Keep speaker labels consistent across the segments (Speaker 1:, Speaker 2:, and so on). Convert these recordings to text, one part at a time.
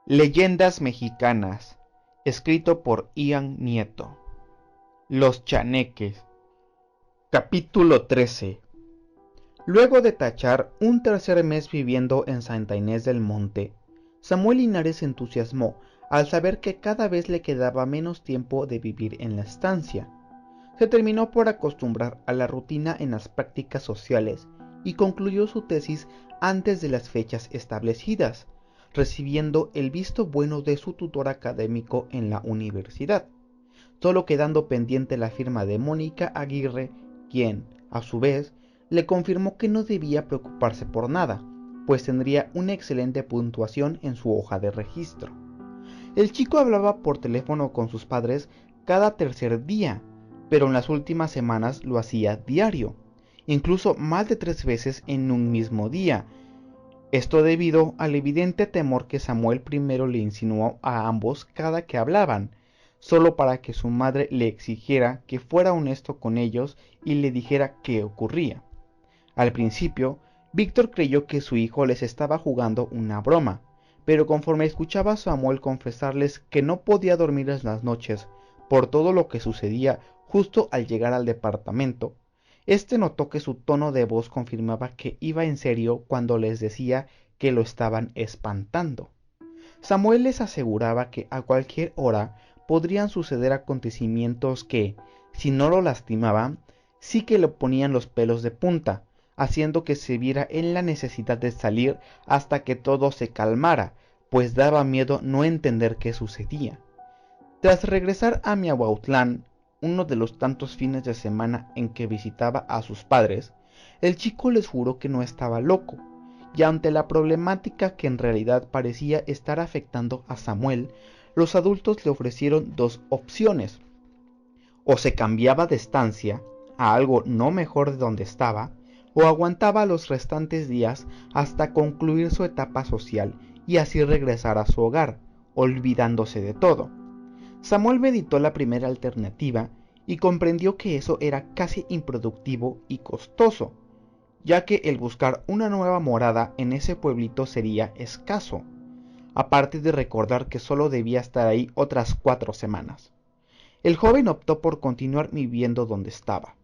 Speaker 1: Leyendas mexicanas, escrito por Ian Nieto. Los chaneques. Capítulo 13. Luego de tachar un tercer mes viviendo en Santa Inés del Monte, Samuel Linares se entusiasmó al saber que cada vez le quedaba menos tiempo de vivir en la estancia. Se terminó por acostumbrar a la rutina en las prácticas sociales y concluyó su tesis antes de las fechas establecidas, recibiendo el visto bueno de su tutor académico en la universidad, solo quedando pendiente la firma de Mónica Aguirre, quien, a su vez, le confirmó que no debía preocuparse por nada, pues tendría una excelente puntuación en su hoja de registro. El chico hablaba por teléfono con sus padres cada tercer día, pero en las últimas semanas lo hacía diario, incluso más de 3 veces en un mismo día. Esto debido al evidente temor que Samuel primero le insinuó a ambos cada que hablaban, solo para que su madre le exigiera que fuera honesto con ellos y le dijera qué ocurría. Al principio, Víctor creyó que su hijo les estaba jugando una broma, pero conforme escuchaba a Samuel confesarles que no podía dormir en las noches por todo lo que sucedía justo al llegar al departamento, notó que su tono de voz confirmaba que iba en serio cuando les decía que lo estaban espantando. Samuel les aseguraba que a cualquier hora podrían suceder acontecimientos que, si no lo lastimaban, sí que le ponían los pelos de punta, haciendo que se viera en la necesidad de salir hasta que todo se calmara, pues daba miedo no entender qué sucedía. Tras regresar a Miahuatlán, uno de los tantos fines de semana en que visitaba a sus padres, el chico les juró que no estaba loco, y ante la problemática que en realidad parecía estar afectando a Samuel, los adultos le ofrecieron dos opciones: o se cambiaba de estancia a algo no mejor de donde estaba, o aguantaba los restantes días hasta concluir su etapa social y así regresar a su hogar, olvidándose de todo. Samuel meditó la primera alternativa y comprendió que eso era casi improductivo y costoso, ya que el buscar una nueva morada en ese pueblito sería escaso, aparte de recordar que solo debía estar ahí otras 4 semanas. El joven optó por continuar viviendo donde estaba.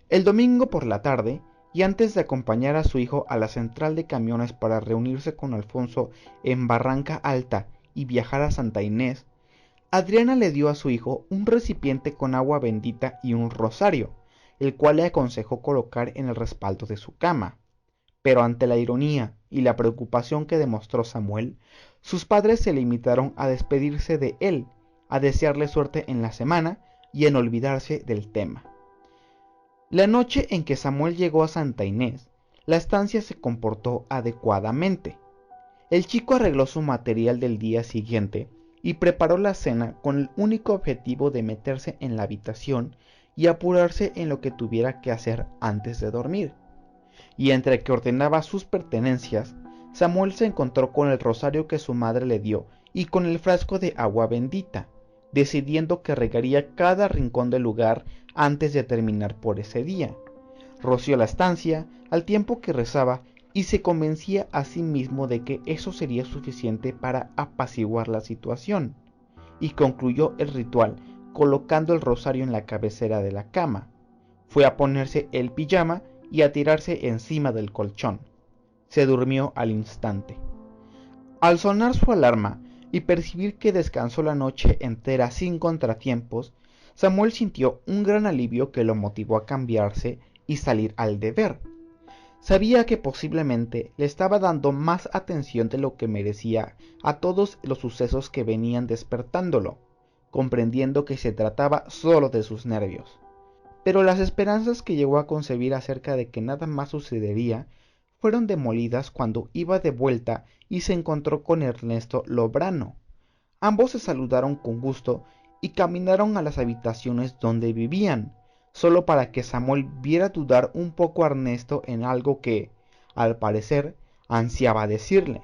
Speaker 1: El domingo por la tarde, y antes de acompañar a su hijo a la central de camiones para reunirse con Alfonso en Barranca Alta y viajar a Santa Inés, Adriana le dio a su hijo un recipiente con agua bendita y un rosario, el cual le aconsejó colocar en el respaldo de su cama. Pero ante la ironía y la preocupación que demostró Samuel, sus padres se limitaron a despedirse de él, a desearle suerte en la semana y en olvidarse del tema. La noche en que Samuel llegó a Santa Inés, la estancia se comportó adecuadamente. El chico arregló su material del día siguiente y preparó la cena con el único objetivo de meterse en la habitación y apurarse en lo que tuviera que hacer antes de dormir. Y entre que ordenaba sus pertenencias, Samuel se encontró con el rosario que su madre le dio y con el frasco de agua bendita, decidiendo que regaría cada rincón del lugar antes de terminar por ese día. Roció la estancia al tiempo que rezaba y se convencía a sí mismo de que eso sería suficiente para apaciguar la situación, y concluyó el ritual colocando el rosario en la cabecera de la cama. Fue a ponerse el pijama y a tirarse encima del colchón. Se durmió al instante. Al sonar su alarma y percibir que descansó la noche entera sin contratiempos, Samuel sintió un gran alivio que lo motivó a cambiarse y salir al deber. Sabía que posiblemente le estaba dando más atención de lo que merecía a todos los sucesos que venían despertándolo, comprendiendo que se trataba solo de sus nervios. Pero las esperanzas que llegó a concebir acerca de que nada más sucedería fueron demolidas cuando iba de vuelta y se encontró con Ernesto Lobrano. Ambos se saludaron con gusto y caminaron a las habitaciones donde vivían, solo para que Samuel viera dudar un poco a Ernesto en algo que, al parecer, ansiaba decirle.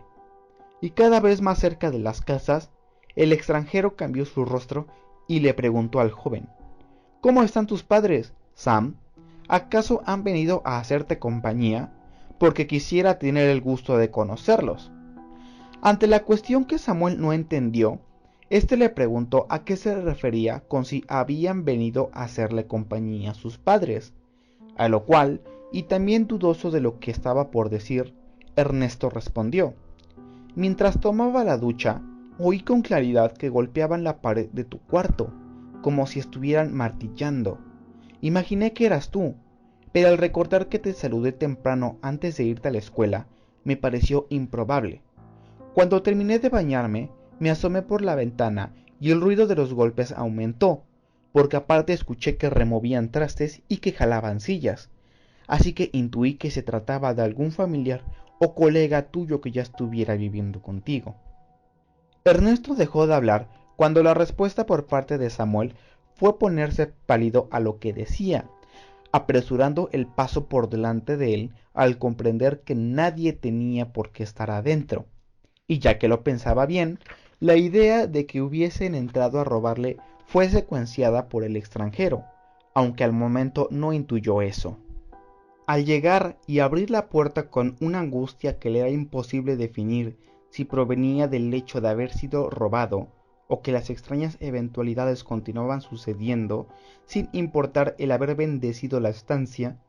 Speaker 1: Y cada vez más cerca de las casas, el extranjero cambió su rostro y le preguntó al joven: ¿Cómo están tus padres, Sam? ¿Acaso han venido a hacerte compañía? Porque quisiera tener el gusto de conocerlos. Ante la cuestión que Samuel no entendió, éste le preguntó a qué se refería con si habían venido a hacerle compañía a sus padres, a lo cual, y también dudoso de lo que estaba por decir, Ernesto respondió: mientras tomaba la ducha, oí con claridad que golpeaban la pared de tu cuarto, como si estuvieran martillando. Imaginé que eras tú, pero al recordar que te saludé temprano antes de irte a la escuela, me pareció improbable. Cuando terminé de bañarme, me asomé por la ventana y el ruido de los golpes aumentó, porque aparte escuché que removían trastes y que jalaban sillas, así que intuí que se trataba de algún familiar o colega tuyo que ya estuviera viviendo contigo. Ernesto dejó de hablar cuando la respuesta por parte de Samuel fue ponerse pálido a lo que decía, apresurando el paso por delante de él al comprender que nadie tenía por qué estar adentro. Y ya que lo pensaba bien, la idea de que hubiesen entrado a robarle fue secuenciada por el extranjero, aunque al momento no intuyó eso. Al llegar y abrir la puerta con una angustia que le era imposible definir si provenía del hecho de haber sido robado o que las extrañas eventualidades continuaban sucediendo sin importar el haber bendecido la estancia,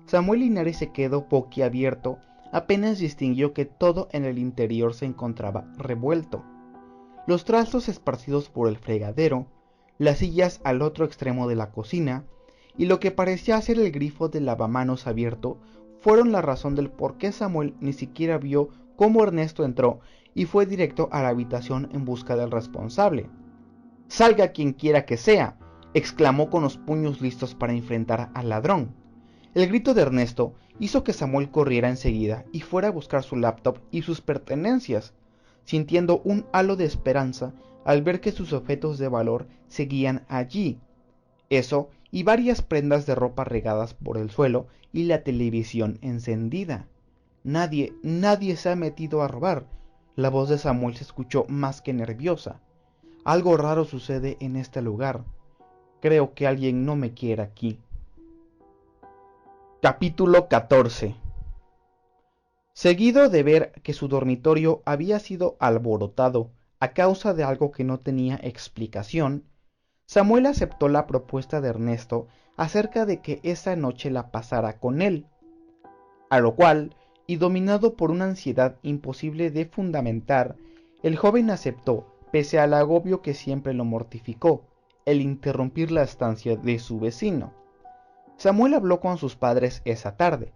Speaker 1: Samuel Linares se quedó boquiabierto apenas distinguió que todo en el interior se encontraba revuelto. Los trastos esparcidos por el fregadero, las sillas al otro extremo de la cocina y lo que parecía ser el grifo del lavamanos abierto fueron la razón del por qué Samuel ni siquiera vio cómo Ernesto entró y fue directo a la habitación en busca del responsable. «¡Salga quien quiera que sea!», exclamó con los puños listos para enfrentar al ladrón. El grito de Ernesto hizo que Samuel corriera enseguida y fuera a buscar su laptop y sus pertenencias, sintiendo un halo de esperanza al ver que sus objetos de valor seguían allí. Eso y varias prendas de ropa regadas por el suelo y la televisión encendida. Nadie se ha metido a robar. La voz de Samuel se escuchó más que nerviosa. Algo raro sucede en este lugar. Creo que alguien no me quiere aquí. Capítulo 14. Seguido de ver que su dormitorio había sido alborotado a causa de algo que no tenía explicación, Samuel aceptó la propuesta de Ernesto acerca de que esa noche la pasara con él, a lo cual, y dominado por una ansiedad imposible de fundamentar, el joven aceptó, pese al agobio que siempre lo mortificó, el interrumpir la estancia de su vecino. Samuel habló con sus padres esa tarde,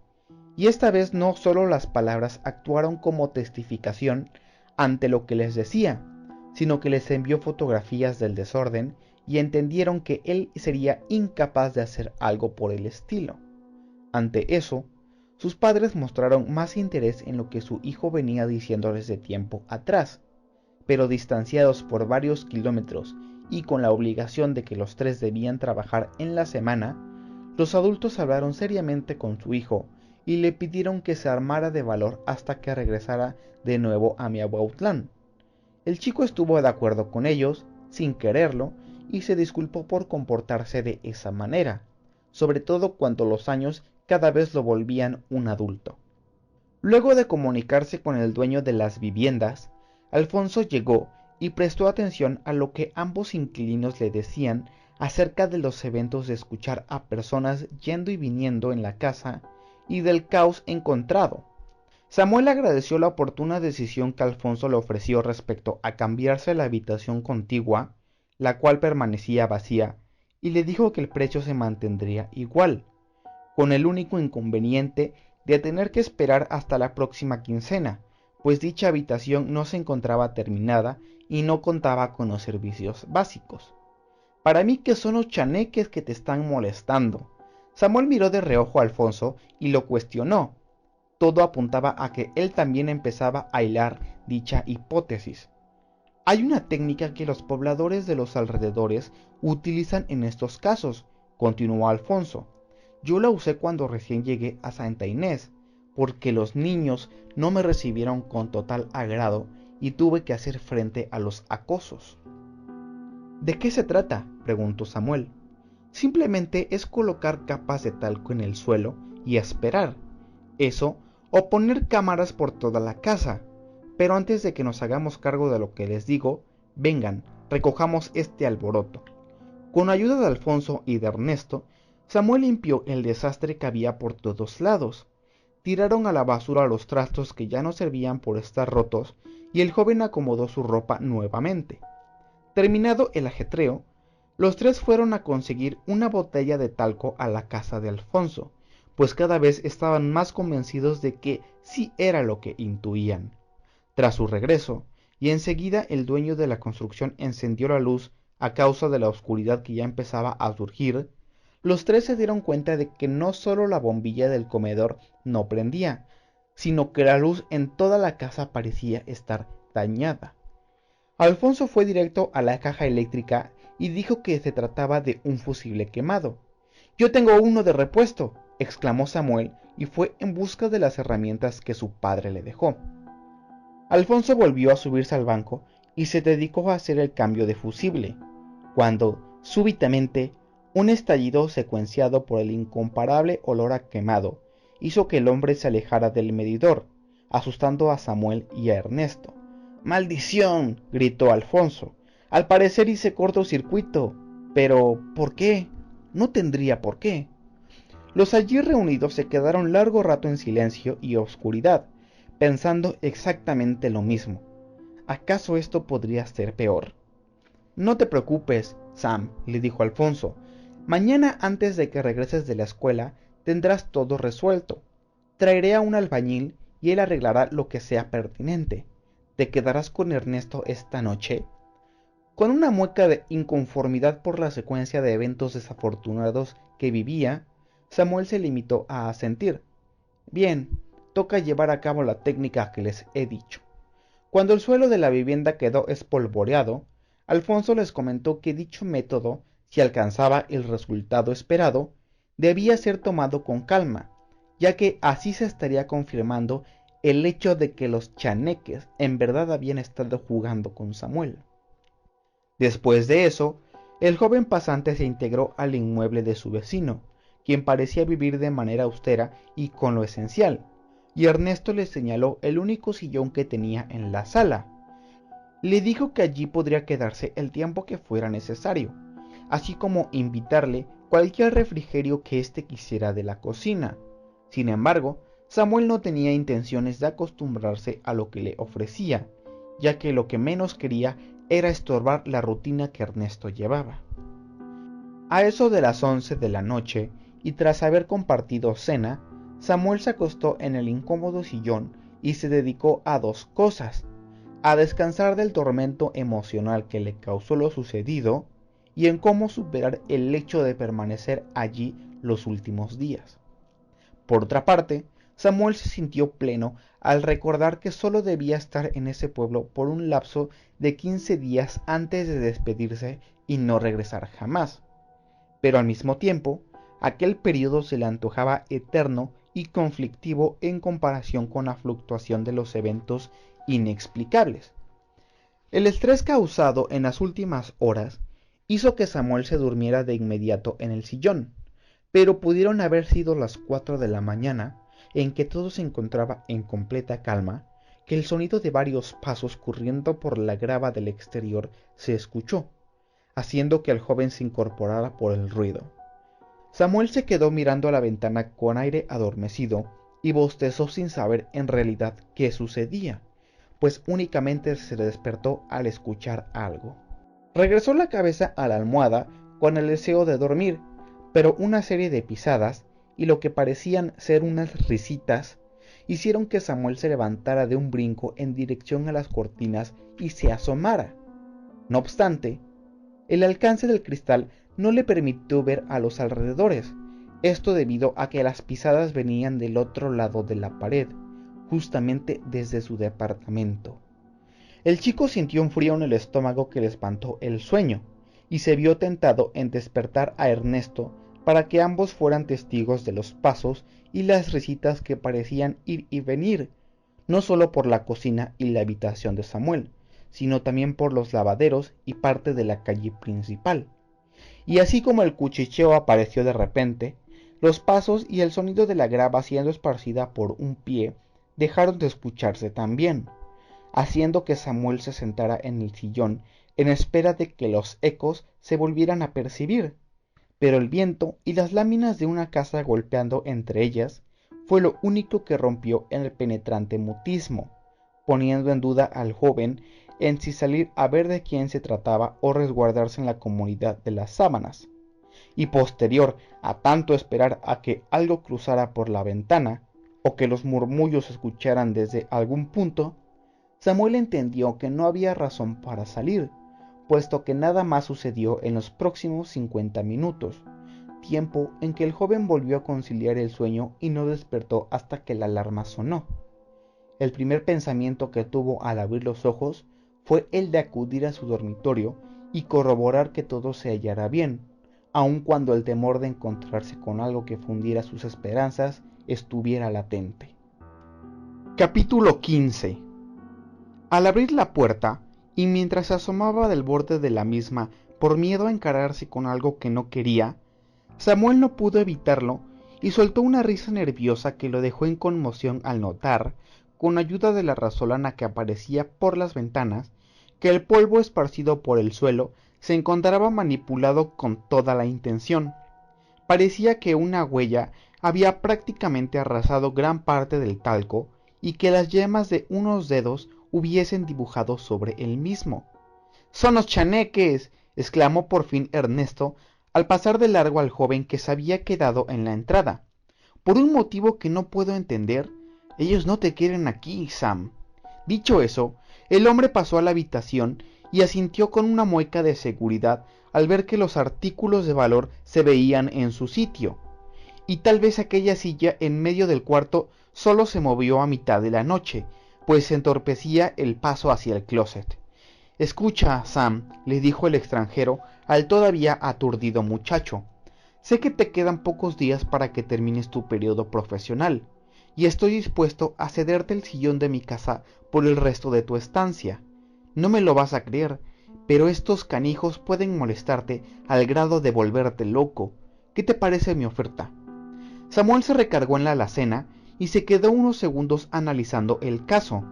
Speaker 1: y esta vez no solo las palabras actuaron como testificación ante lo que les decía, sino que les envió fotografías del desorden y entendieron que él sería incapaz de hacer algo por el estilo. Ante eso, sus padres mostraron más interés en lo que su hijo venía diciéndoles de tiempo atrás, pero distanciados por varios kilómetros y con la obligación de que los tres debían trabajar en la semana, los adultos hablaron seriamente con su hijo y le pidieron que se armara de valor hasta que regresara de nuevo a Miahuatlán. El chico estuvo de acuerdo con ellos, sin quererlo, y se disculpó por comportarse de esa manera, sobre todo cuando los años cada vez lo volvían un adulto. Luego de comunicarse con el dueño de las viviendas, Alfonso llegó y prestó atención a lo que ambos inquilinos le decían acerca de los eventos de escuchar a personas yendo y viniendo en la casa y del caos encontrado. Samuel agradeció la oportuna decisión que Alfonso le ofreció respecto a cambiarse a la habitación contigua, la cual permanecía vacía, y le dijo que el precio se mantendría igual, con el único inconveniente de tener que esperar hasta la próxima quincena, pues dicha habitación no se encontraba terminada y no contaba con los servicios básicos. «Para mí que son los chaneques que te están molestando». Samuel miró de reojo a Alfonso y lo cuestionó. Todo apuntaba a que él también empezaba a hilar dicha hipótesis. «Hay una técnica que los pobladores de los alrededores utilizan en estos casos», continuó Alfonso. «Yo la usé cuando recién llegué a Santa Inés, porque los niños no me recibieron con total agrado y tuve que hacer frente a los acosos». «¿De qué se trata?», preguntó Samuel. «Simplemente es colocar capas de talco en el suelo y esperar. Eso, o poner cámaras por toda la casa. pero antes de que nos hagamos cargo de lo que les digo, vengan, recojamos este alboroto. Con ayuda de Alfonso y de Ernesto, Samuel limpió el desastre que había por todos lados. Tiraron a la basura los trastos que ya no servían por estar rotos, y el joven acomodó su ropa nuevamente. Terminado el ajetreo, los tres fueron a conseguir una botella de talco a la casa de Alfonso, pues cada vez estaban más convencidos de que sí era lo que intuían. Tras su regreso, y enseguida el dueño de la construcción encendió la luz a causa de la oscuridad que ya empezaba a surgir, los tres se dieron cuenta de que no solo la bombilla del comedor no prendía, sino que la luz en toda la casa parecía estar dañada. Alfonso fue directo a la caja eléctrica y dijo que se trataba de un fusible quemado. «Yo tengo uno de repuesto», exclamó Samuel, y fue en busca de las herramientas que su padre le dejó. Alfonso volvió a subirse al banco y se dedicó a hacer el cambio de fusible, cuando, súbitamente, un estallido secuenciado por el incomparable olor a quemado hizo que el hombre se alejara del medidor, asustando a Samuel y a Ernesto. «¡Maldición!», gritó Alfonso. «Al parecer hice cortocircuito. Pero, ¿por qué? No tendría por qué». Los allí reunidos se quedaron largo rato en silencio y oscuridad, pensando exactamente lo mismo. ¿Acaso esto podría ser peor? «No te preocupes, Sam», le dijo Alfonso. «Mañana, antes de que regreses de la escuela, tendrás todo resuelto. Traeré a un albañil y él arreglará lo que sea pertinente. ¿Te quedarás con Ernesto esta noche?». Con una mueca de inconformidad por la secuencia de eventos desafortunados que vivía, Samuel se limitó a asentir. «Bien, toca llevar a cabo la técnica que les he dicho». Cuando el suelo de la vivienda quedó espolvoreado, Alfonso les comentó que dicho método, si alcanzaba el resultado esperado, debía ser tomado con calma, ya que así se estaría confirmando el hecho de que los chaneques en verdad habían estado jugando con Samuel. Después de eso, el joven pasante se integró al inmueble de su vecino, quien parecía vivir de manera austera y con lo esencial, y Ernesto le señaló el único sillón que tenía en la sala. Le dijo que allí podría quedarse el tiempo que fuera necesario, así como invitarle cualquier refrigerio que éste quisiera de la cocina. Sin embargo, Samuel no tenía intenciones de acostumbrarse a lo que le ofrecía, ya que lo que menos quería era estorbar la rutina que Ernesto llevaba. A eso de las 11 de la noche, y tras haber compartido cena, Samuel se acostó en el incómodo sillón y se dedicó a dos cosas: a descansar del tormento emocional que le causó lo sucedido y en cómo superar el hecho de permanecer allí los últimos días. Por otra parte, Samuel se sintió pleno al recordar que solo debía estar en ese pueblo por un lapso de 15 días antes de despedirse y no regresar jamás. Pero al mismo tiempo, aquel periodo se le antojaba eterno y conflictivo en comparación con la fluctuación de los eventos inexplicables. El estrés causado en las últimas horas hizo que Samuel se durmiera de inmediato en el sillón, pero pudieron haber sido las 4 de la mañana, en que todo se encontraba en completa calma, que el sonido de varios pasos corriendo por la grava del exterior se escuchó, haciendo que el joven se incorporara por el ruido. Samuel se quedó mirando a la ventana con aire adormecido y bostezó sin saber en realidad qué sucedía, pues únicamente se despertó al escuchar algo. Regresó la cabeza a la almohada con el deseo de dormir, pero una serie de pisadas y lo que parecían ser unas risitas hicieron que Samuel se levantara de un brinco en dirección a las cortinas y se asomara. No obstante, el alcance del cristal no le permitió ver a los alrededores, esto debido a que las pisadas venían del otro lado de la pared, justamente desde su departamento. El chico sintió un frío en el estómago que le espantó el sueño, y se vio tentado en despertar a Ernesto para que ambos fueran testigos de los pasos y las risitas que parecían ir y venir, no solo por la cocina y la habitación de Samuel, sino también por los lavaderos y parte de la calle principal. Y así como el cuchicheo apareció de repente, los pasos y el sonido de la grava siendo esparcida por un pie dejaron de escucharse también. haciendo que Samuel se sentara en el sillón en espera de que los ecos se volvieran a percibir. Pero el viento y las láminas de una casa golpeando entre ellas fue lo único que rompió el penetrante mutismo, poniendo en duda al joven en si salir a ver de quién se trataba o resguardarse en la comunidad de las sábanas. Y posterior a tanto esperar a que algo cruzara por la ventana, o que los murmullos se escucharan desde algún punto, Samuel entendió que no había razón para salir, puesto que nada más sucedió en los próximos 50 minutos, tiempo en que el joven volvió a conciliar el sueño y no despertó hasta que la alarma sonó. El primer pensamiento que tuvo al abrir los ojos fue el de acudir a su dormitorio y corroborar que todo se hallara bien, aun cuando el temor de encontrarse con algo que fundiera sus esperanzas estuviera latente. Capítulo 15. Al abrir la puerta, y mientras se asomaba del borde de la misma por miedo a encararse con algo que no quería, Samuel no pudo evitarlo y soltó una risa nerviosa que lo dejó en conmoción al notar, con ayuda de la rasolana que aparecía por las ventanas, que el polvo esparcido por el suelo se encontraba manipulado con toda la intención. Parecía que una huella había prácticamente arrasado gran parte del talco y que las yemas de unos dedos hubiesen dibujado sobre el mismo. ¡Son los chaneques!, exclamó por fin Ernesto, al pasar de largo al joven que se había quedado en la entrada. Por un motivo que no puedo entender, ellos no te quieren aquí, Sam. Dicho eso, el hombre pasó a la habitación y asintió con una mueca de seguridad al ver que los artículos de valor se veían en su sitio, y tal vez aquella silla en medio del cuarto solo se movió a mitad de la noche, pues se entorpecía el paso hacia el closet. Escucha, Sam, le dijo el extranjero al todavía aturdido muchacho. Sé que te quedan pocos días para que termines tu periodo profesional, y estoy dispuesto a cederte el sillón de mi casa por el resto de tu estancia. No me lo vas a creer, pero estos canijos pueden molestarte al grado de volverte loco. ¿Qué te parece mi oferta? Samuel se recargó en la alacena y se quedó unos segundos analizando el caso.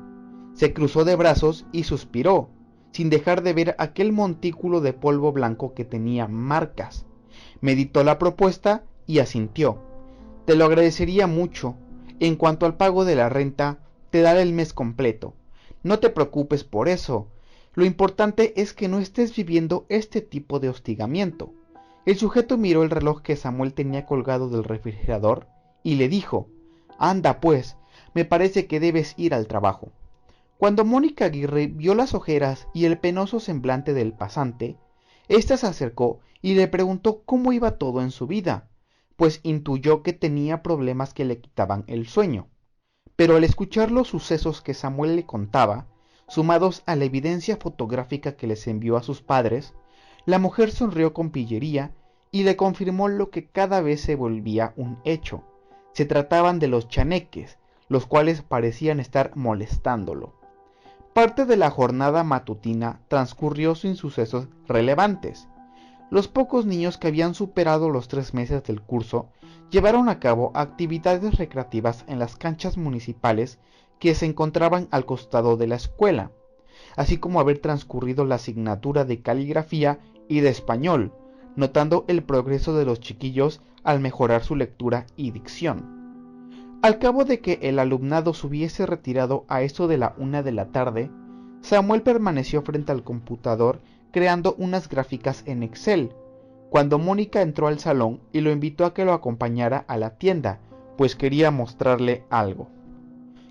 Speaker 1: Se cruzó de brazos y suspiró, sin dejar de ver aquel montículo de polvo blanco que tenía marcas. Meditó la propuesta y asintió. Te lo agradecería mucho. En cuanto al pago de la renta, te daré el mes completo. No te preocupes por eso. Lo importante es que no estés viviendo este tipo de hostigamiento. El sujeto miró el reloj que Samuel tenía colgado del refrigerador y le dijo: Anda pues, me parece que debes ir al trabajo. Cuando Mónica Aguirre vio las ojeras y el penoso semblante del pasante, ésta se acercó y le preguntó cómo iba todo en su vida, pues intuyó que tenía problemas que le quitaban el sueño. Pero al escuchar los sucesos que Samuel le contaba, sumados a la evidencia fotográfica que les envió a sus padres, la mujer sonrió con pillería y le confirmó lo que cada vez se volvía un hecho. Se trataban de los chaneques, los cuales parecían estar molestándolo. Parte de la jornada matutina transcurrió sin sucesos relevantes. Los pocos niños que habían superado los 3 meses del curso llevaron a cabo actividades recreativas en las canchas municipales que se encontraban al costado de la escuela, así como haber transcurrido la asignatura de caligrafía y de español, notando el progreso de los chiquillos al mejorar su lectura y dicción. Al cabo de que el alumnado se hubiese retirado a eso de la 1 de la tarde, Samuel permaneció frente al computador creando unas gráficas en Excel, cuando Mónica entró al salón y lo invitó a que lo acompañara a la tienda, pues quería mostrarle algo.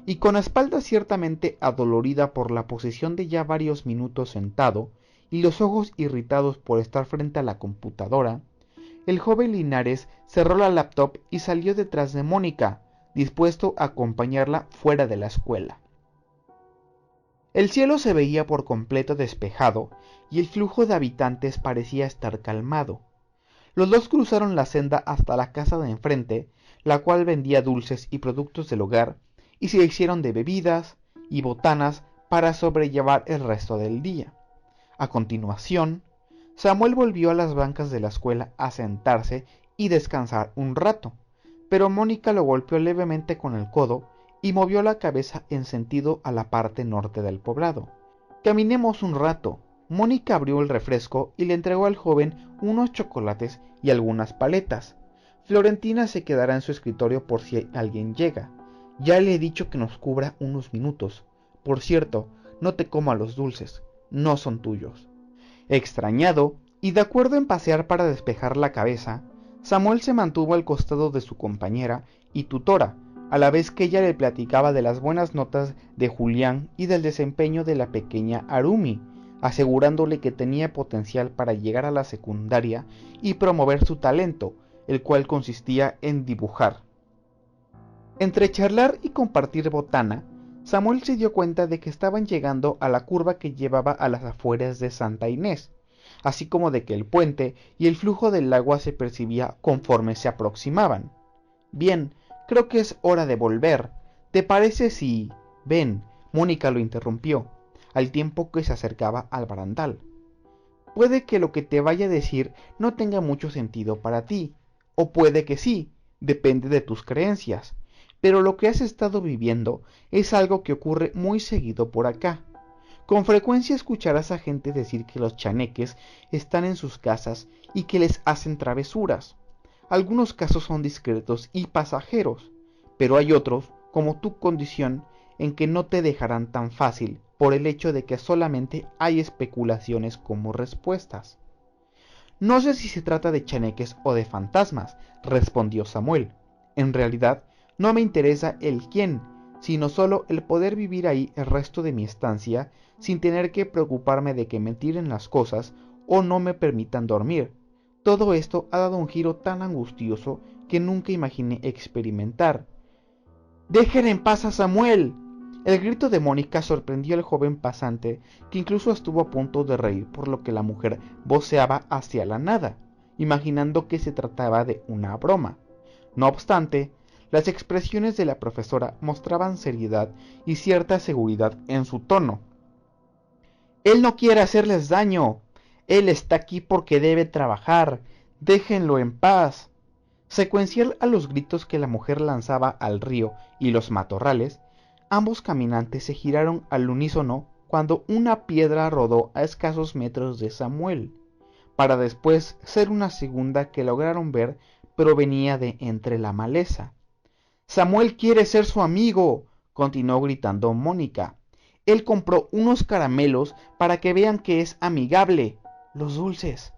Speaker 1: Y con la espalda ciertamente adolorida por la posición de ya varios minutos sentado, y los ojos irritados por estar frente a la computadora, el joven Linares cerró la laptop y salió detrás de Mónica, dispuesto a acompañarla fuera de la escuela. El cielo se veía por completo despejado y el flujo de habitantes parecía estar calmado. Los dos cruzaron la senda hasta la casa de enfrente, la cual vendía dulces y productos del hogar, y se hicieron de bebidas y botanas para sobrellevar el resto del día. A continuación, Samuel volvió a las bancas de la escuela a sentarse y descansar un rato, pero Mónica lo golpeó levemente con el codo y movió la cabeza en sentido a la parte norte del poblado. Caminemos un rato. Mónica abrió el refresco y le entregó al joven unos chocolates y algunas paletas. Florentina se quedará en su escritorio por si alguien llega. Ya le he dicho que nos cubra unos minutos. Por cierto, no te comas los dulces, no son tuyos. Extrañado, y de acuerdo en pasear para despejar la cabeza, Samuel se mantuvo al costado de su compañera y tutora, a la vez que ella le platicaba de las buenas notas de Julián y del desempeño de la pequeña Harumi, asegurándole que tenía potencial para llegar a la secundaria y promover su talento, el cual consistía en dibujar. Entre charlar y compartir botana, Samuel se dio cuenta de que estaban llegando a la curva que llevaba a las afueras de Santa Inés, así como de que el puente y el flujo del agua se percibía conforme se aproximaban. Bien, creo que es hora de volver. ¿Te parece si...? Ven, Mónica lo interrumpió, al tiempo que se acercaba al barandal. Puede que lo que te vaya a decir no tenga mucho sentido para ti, o puede que sí, depende de tus creencias, pero lo que has estado viviendo es algo que ocurre muy seguido por acá. Con frecuencia escucharás a gente decir que los chaneques están en sus casas y que les hacen travesuras. Algunos casos son discretos y pasajeros, pero hay otros, como tu condición, en que no te dejarán tan fácil por el hecho de que solamente hay especulaciones como respuestas. No sé si se trata de chaneques o de fantasmas, respondió Samuel. En realidad, no me interesa el quién, sino solo el poder vivir ahí el resto de mi estancia sin tener que preocuparme de que me tiren las cosas o no me permitan dormir. Todo esto ha dado un giro tan angustioso que nunca imaginé experimentar. ¡Dejen en paz a Samuel! El grito de Mónica sorprendió al joven pasante, que incluso estuvo a punto de reír por lo que la mujer voceaba hacia la nada, imaginando que se trataba de una broma. No obstante, las expresiones de la profesora mostraban seriedad y cierta seguridad en su tono. Él no quiere hacerles daño. Él está aquí porque debe trabajar. Déjenlo en paz. Secuencial a los gritos que la mujer lanzaba al río y los matorrales, ambos caminantes se giraron al unísono cuando una piedra rodó a escasos metros de Samuel, para después ser una segunda que lograron ver provenía de entre la maleza. Samuel quiere ser su amigo, continuó gritando Mónica. Él compró unos caramelos para que vean que es amigable. Los dulces.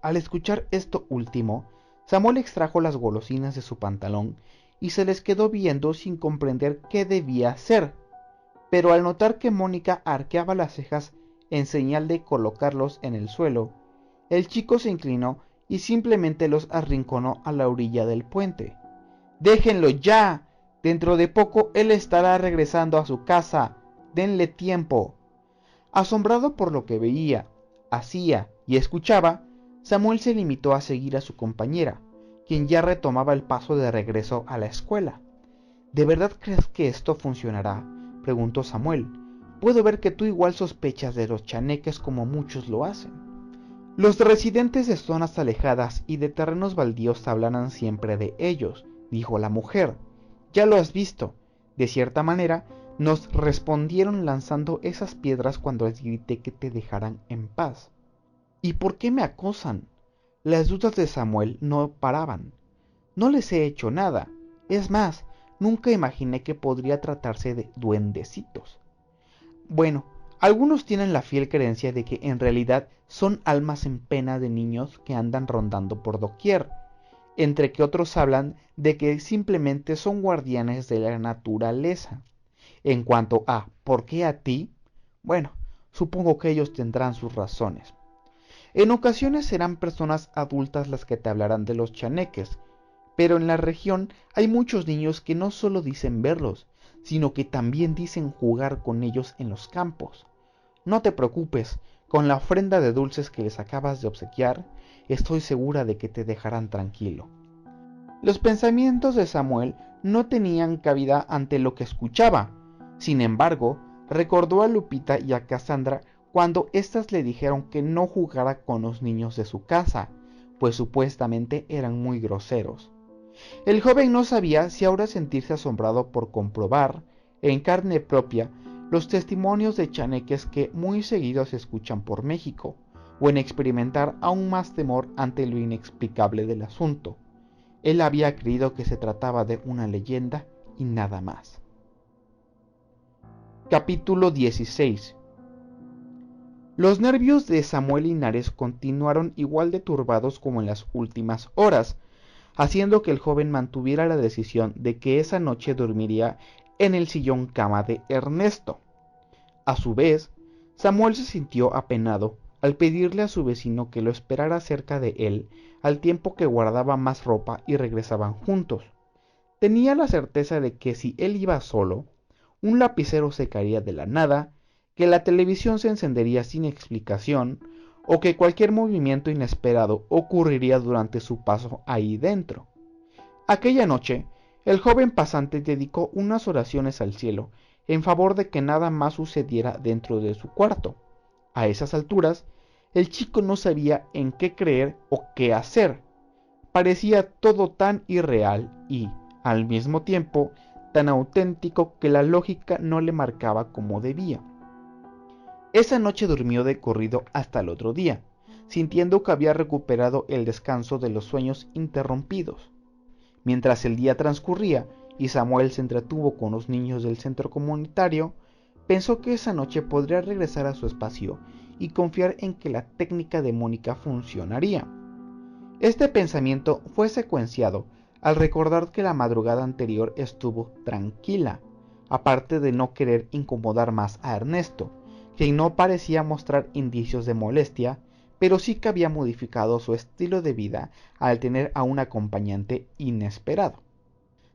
Speaker 1: Al escuchar esto último, Samuel extrajo las golosinas de su pantalón y se les quedó viendo sin comprender qué debía hacer. Pero al notar que Mónica arqueaba las cejas en señal de colocarlos en el suelo, el chico se inclinó y simplemente los arrinconó a la orilla del puente. ¡Déjenlo ya! Dentro de poco él estará regresando a su casa. Denle tiempo. Asombrado por lo que veía, hacía y escuchaba, Samuel se limitó a seguir a su compañera, quien ya retomaba el paso de regreso a la escuela. ¿De verdad crees que esto funcionará?, preguntó Samuel. Puedo ver que tú igual sospechas de los chaneques como muchos lo hacen. Los residentes de zonas alejadas y de terrenos baldíos hablarán siempre de ellos, dijo la mujer. Ya lo has visto. De cierta manera, nos respondieron lanzando esas piedras cuando les grité que te dejaran en paz. ¿Y por qué me acosan? Las dudas de Samuel no paraban. No les he hecho nada. Es más, nunca imaginé que podría tratarse de duendecitos. Bueno, algunos tienen la fiel creencia de que en realidad son almas en pena de niños que andan rondando por doquier, entre que otros hablan de que simplemente son guardianes de la naturaleza. En cuanto a ¿por qué a ti? Bueno, supongo que ellos tendrán sus razones. En ocasiones serán personas adultas las que te hablarán de los chaneques, pero en la región hay muchos niños que no solo dicen verlos, sino que también dicen jugar con ellos en los campos. No te preocupes, con la ofrenda de dulces que les acabas de obsequiar, estoy segura de que te dejarán tranquilo. Los pensamientos de Samuel no tenían cabida ante lo que escuchaba. Sin embargo, recordó a Lupita y a Cassandra cuando éstas le dijeron que no jugara con los niños de su casa, pues supuestamente eran muy groseros. El joven no sabía si ahora sentirse asombrado por comprobar, en carne propia, los testimonios de chaneques que muy seguido se escuchan por México, o en experimentar aún más temor ante lo inexplicable del asunto. Él había creído que se trataba de una leyenda y nada más. Capítulo 16. Los nervios de Samuel Linares continuaron igual de turbados como en las últimas horas, haciendo que el joven mantuviera la decisión de que esa noche dormiría en el sillón cama de Ernesto. A su vez, Samuel se sintió apenado al pedirle a su vecino que lo esperara cerca de él al tiempo que guardaba más ropa y regresaban juntos. Tenía la certeza de que si él iba solo, un lapicero se caería de la nada, que la televisión se encendería sin explicación, o que cualquier movimiento inesperado ocurriría durante su paso ahí dentro. Aquella noche, el joven pasante dedicó unas oraciones al cielo en favor de que nada más sucediera dentro de su cuarto. A esas alturas, el chico no sabía en qué creer o qué hacer. Parecía todo tan irreal y, al mismo tiempo, tan auténtico que la lógica no le marcaba como debía. Esa noche durmió de corrido hasta el otro día, sintiendo que había recuperado el descanso de los sueños interrumpidos. Mientras el día transcurría y Samuel se entretuvo con los niños del centro comunitario, pensó que esa noche podría regresar a su espacio y confiar en que la técnica de Mónica funcionaría. Este pensamiento fue secuenciado al recordar que la madrugada anterior estuvo tranquila, aparte de no querer incomodar más a Ernesto, quien no parecía mostrar indicios de molestia, pero sí que había modificado su estilo de vida al tener a un acompañante inesperado.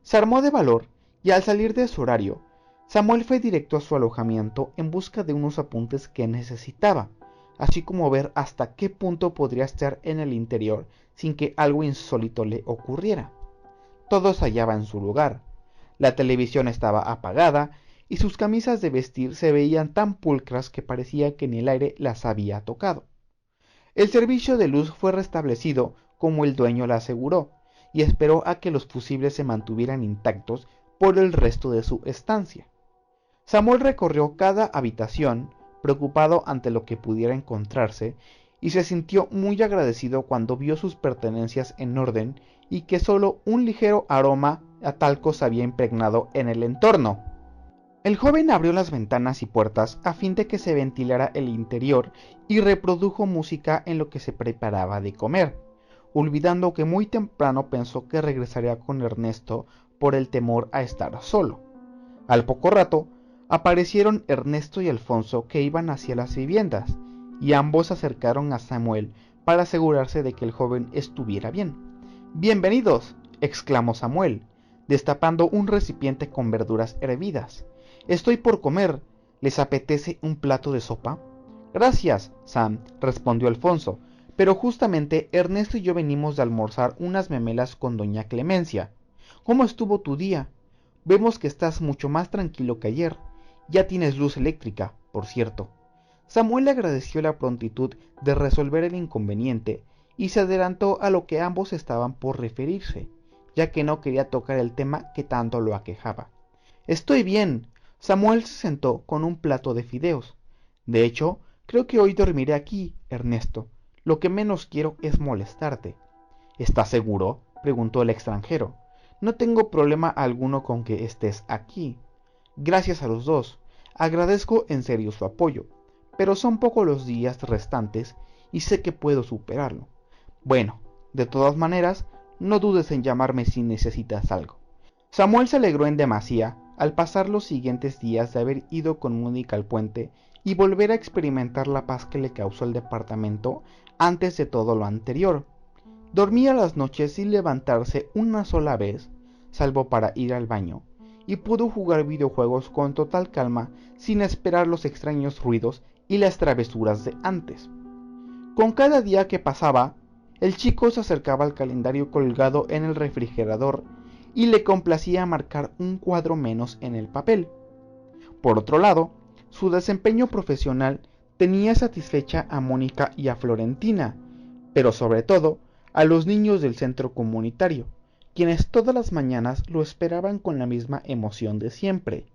Speaker 1: Se armó de valor y al salir de su horario, Samuel fue directo a su alojamiento en busca de unos apuntes que necesitaba, así como ver hasta qué punto podría estar en el interior sin que algo insólito le ocurriera. Todo se hallaba en su lugar. La televisión estaba apagada y sus camisas de vestir se veían tan pulcras que parecía que ni el aire las había tocado. El servicio de luz fue restablecido como el dueño la aseguró, y esperó a que los fusibles se mantuvieran intactos por el resto de su estancia. Samuel recorrió cada habitación, preocupado ante lo que pudiera encontrarse, y se sintió muy agradecido cuando vio sus pertenencias en orden y que solo un ligero aroma a talco se había impregnado en el entorno. El joven abrió las ventanas y puertas a fin de que se ventilara el interior y reprodujo música en lo que se preparaba de comer, olvidando que muy temprano pensó que regresaría con Ernesto por el temor a estar solo. Al poco rato, aparecieron Ernesto y Alfonso que iban hacia las viviendas, y ambos se acercaron a Samuel para asegurarse de que el joven estuviera bien. «¡Bienvenidos!», exclamó Samuel, destapando un recipiente con verduras hervidas. «Estoy por comer. ¿Les apetece un plato de sopa?». «Gracias, Sam», respondió Alfonso, «pero justamente Ernesto y yo venimos de almorzar unas memelas con doña Clemencia. ¿Cómo estuvo tu día? Vemos que estás mucho más tranquilo que ayer. Ya tienes luz eléctrica, por cierto». Samuel le agradeció la prontitud de resolver el inconveniente y se adelantó a lo que ambos estaban por referirse, ya que no quería tocar el tema que tanto lo aquejaba. «Estoy bien». Samuel se sentó con un plato de fideos. «De hecho, creo que hoy dormiré aquí, Ernesto. Lo que menos quiero es molestarte». «¿Estás seguro?», preguntó el extranjero. «No tengo problema alguno con que estés aquí. Gracias a los dos. Agradezco en serio su apoyo, pero son pocos los días restantes y sé que puedo superarlo. Bueno, de todas maneras, no dudes en llamarme si necesitas algo». Samuel se alegró en demasía al pasar los siguientes días de haber ido con Mónica al puente y volver a experimentar la paz que le causó el departamento antes de todo lo anterior. Dormía las noches sin levantarse una sola vez, salvo para ir al baño, y pudo jugar videojuegos con total calma sin esperar los extraños ruidos y las travesuras de antes. Con cada día que pasaba, el chico se acercaba al calendario colgado en el refrigerador y le complacía marcar un cuadro menos en el papel. Por otro lado, su desempeño profesional tenía satisfecha a Mónica y a Florentina, pero sobre todo a los niños del centro comunitario, quienes todas las mañanas lo esperaban con la misma emoción de siempre.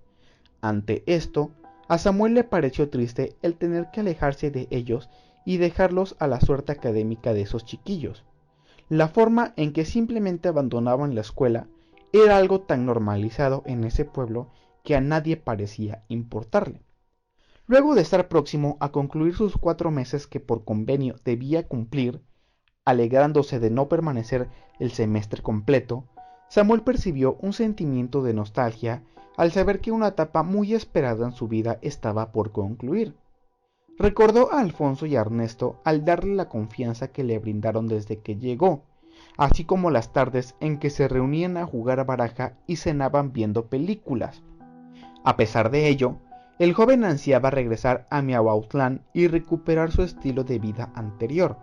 Speaker 1: Ante esto, a Samuel le pareció triste el tener que alejarse de ellos y dejarlos a la suerte académica de esos chiquillos. La forma en que simplemente abandonaban la escuela era algo tan normalizado en ese pueblo que a nadie parecía importarle. Luego de estar próximo a concluir sus 4 meses que por convenio debía cumplir, alegrándose de no permanecer el semestre completo, Samuel percibió un sentimiento de nostalgia al saber que una etapa muy esperada en su vida estaba por concluir. Recordó a Alfonso y a Ernesto al darle la confianza que le brindaron desde que llegó, así como las tardes en que se reunían a jugar baraja y cenaban viendo películas. A pesar de ello, el joven ansiaba regresar a Miahuatlán y recuperar su estilo de vida anterior.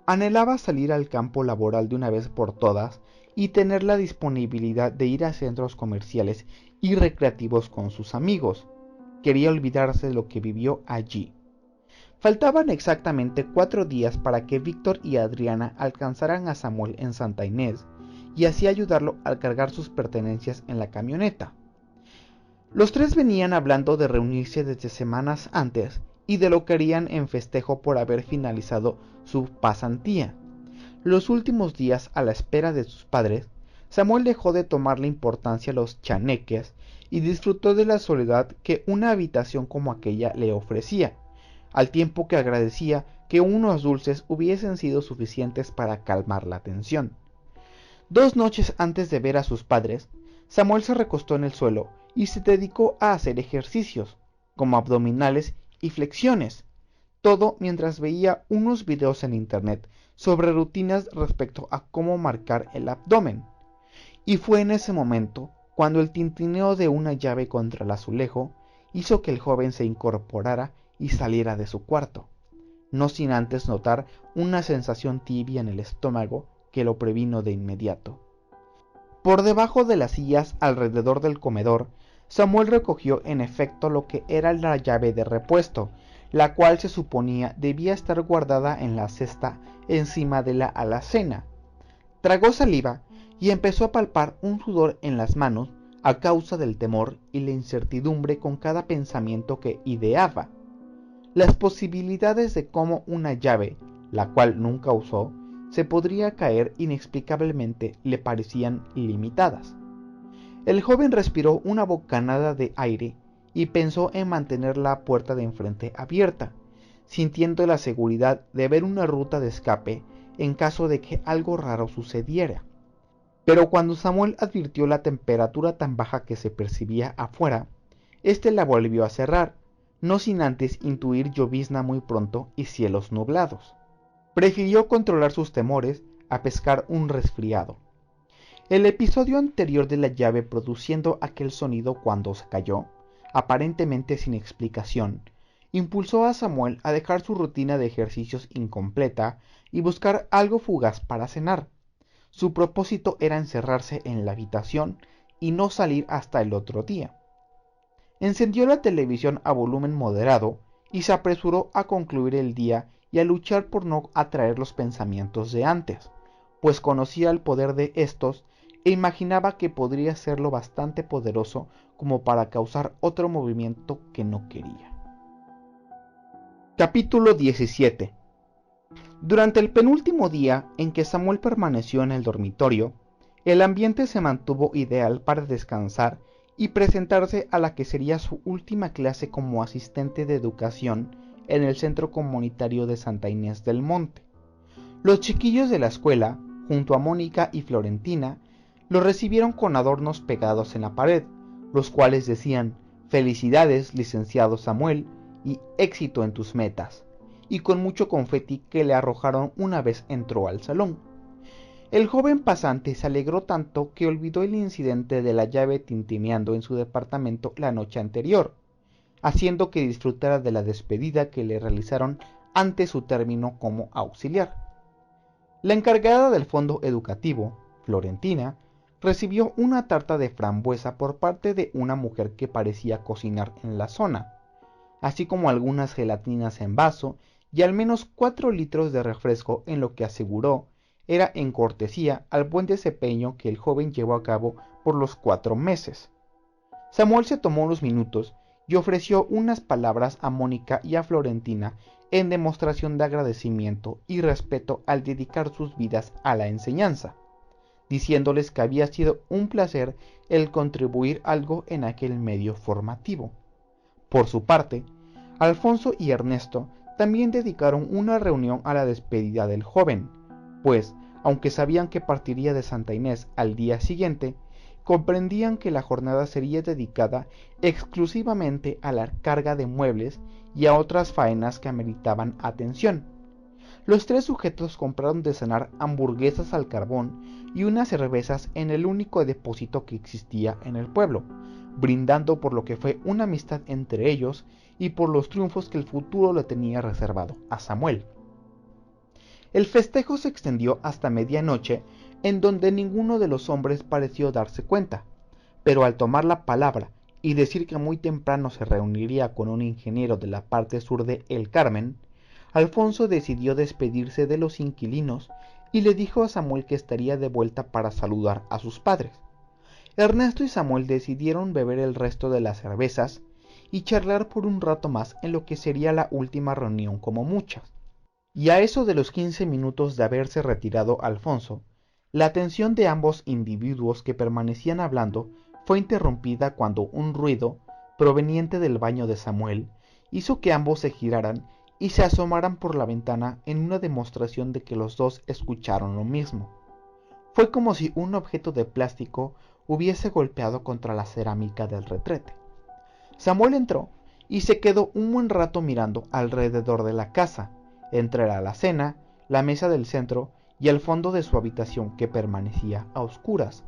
Speaker 1: Anhelaba salir al campo laboral de una vez por todas y tener la disponibilidad de ir a centros comerciales y recreativos con sus amigos. Quería olvidarse de lo que vivió allí. Faltaban exactamente 4 días para que Víctor y Adriana alcanzaran a Samuel en Santa Inés y así ayudarlo a cargar sus pertenencias en la camioneta. Los tres venían hablando de reunirse desde semanas antes y de lo que harían en festejo por haber finalizado su pasantía. Los últimos días a la espera de sus padres, Samuel dejó de tomarle importancia a los chaneques y disfrutó de la soledad que una habitación como aquella le ofrecía, al tiempo que agradecía que unos dulces hubiesen sido suficientes para calmar la tensión. 2 noches antes de ver a sus padres, Samuel se recostó en el suelo y se dedicó a hacer ejercicios, como abdominales y flexiones, todo mientras veía unos videos en internet sobre rutinas respecto a cómo marcar el abdomen. Y fue en ese momento cuando el tintineo de una llave contra el azulejo hizo que el joven se incorporara y saliera de su cuarto, no sin antes notar una sensación tibia en el estómago que lo previno de inmediato. Por debajo de las sillas alrededor del comedor, Samuel recogió en efecto lo que era la llave de repuesto, la cual se suponía debía estar guardada en la cesta encima de la alacena. Tragó saliva y empezó a palpar un sudor en las manos a causa del temor y la incertidumbre con cada pensamiento que ideaba. Las posibilidades de cómo una llave, la cual nunca usó, se podría caer inexplicablemente le parecían limitadas. El joven respiró una bocanada de aire y pensó en mantener la puerta de enfrente abierta, sintiendo la seguridad de ver una ruta de escape en caso de que algo raro sucediera. Pero cuando Samuel advirtió la temperatura tan baja que se percibía afuera, éste la volvió a cerrar, no sin antes intuir llovizna muy pronto y cielos nublados. Prefirió controlar sus temores a pescar un resfriado. El episodio anterior de la llave produciendo aquel sonido cuando se cayó, aparentemente sin explicación, impulsó a Samuel a dejar su rutina de ejercicios incompleta y buscar algo fugaz para cenar. Su propósito era encerrarse en la habitación y no salir hasta el otro día. Encendió la televisión a volumen moderado y se apresuró a concluir el día y a luchar por no atraer los pensamientos de antes, pues conocía el poder de estos e imaginaba que podría ser lo bastante poderoso como para causar otro movimiento que no quería. Capítulo 17. Durante el penúltimo día en que Samuel permaneció en el dormitorio, el ambiente se mantuvo ideal para descansar y presentarse a la que sería su última clase como asistente de educación en el centro comunitario de Santa Inés del Monte. Los chiquillos de la escuela, junto a Mónica y Florentina, lo recibieron con adornos pegados en la pared, los cuales decían «Felicidades, licenciado Samuel», y «Éxito en tus metas», y con mucho confeti que le arrojaron una vez entró al salón. El joven pasante se alegró tanto que olvidó el incidente de la llave tintineando en su departamento la noche anterior, haciendo que disfrutara de la despedida que le realizaron ante su término como auxiliar. La encargada del fondo educativo, Florentina, recibió una tarta de frambuesa por parte de una mujer que parecía cocinar en la zona, así como algunas gelatinas en vaso y al menos 4 litros de refresco, en lo que aseguró era en cortesía al buen desempeño que el joven llevó a cabo por los 4 meses. Samuel se tomó unos minutos y ofreció unas palabras a Mónica y a Florentina en demostración de agradecimiento y respeto al dedicar sus vidas a la enseñanza, diciéndoles que había sido un placer el contribuir algo en aquel medio formativo. Por su parte, Alfonso y Ernesto también dedicaron una reunión a la despedida del joven, pues, aunque sabían que partiría de Santa Inés al día siguiente, comprendían que la jornada sería dedicada exclusivamente a la carga de muebles y a otras faenas que ameritaban atención. Los 3 sujetos compraron de cenar hamburguesas al carbón y unas cervezas en el único depósito que existía en el pueblo, brindando por lo que fue una amistad entre ellos y por los triunfos que el futuro le tenía reservado a Samuel. El festejo se extendió hasta medianoche, en donde ninguno de los hombres pareció darse cuenta, pero al tomar la palabra y decir que muy temprano se reuniría con un ingeniero de la parte sur de El Carmen, Alfonso decidió despedirse de los inquilinos y le dijo a Samuel que estaría de vuelta para saludar a sus padres. Ernesto y Samuel decidieron beber el resto de las cervezas y charlar por un rato más en lo que sería la última reunión como muchas. Y a eso de los 15 minutos de haberse retirado Alfonso, la atención de ambos individuos que permanecían hablando fue interrumpida cuando un ruido, proveniente del baño de Samuel, hizo que ambos se giraran y se asomaran por la ventana en una demostración de que los dos escucharon lo mismo. Fue como si un objeto de plástico hubiese golpeado contra la cerámica del retrete. Samuel entró y se quedó un buen rato mirando alrededor de la casa, entre la alacena, la mesa del centro y el fondo de su habitación que permanecía a oscuras.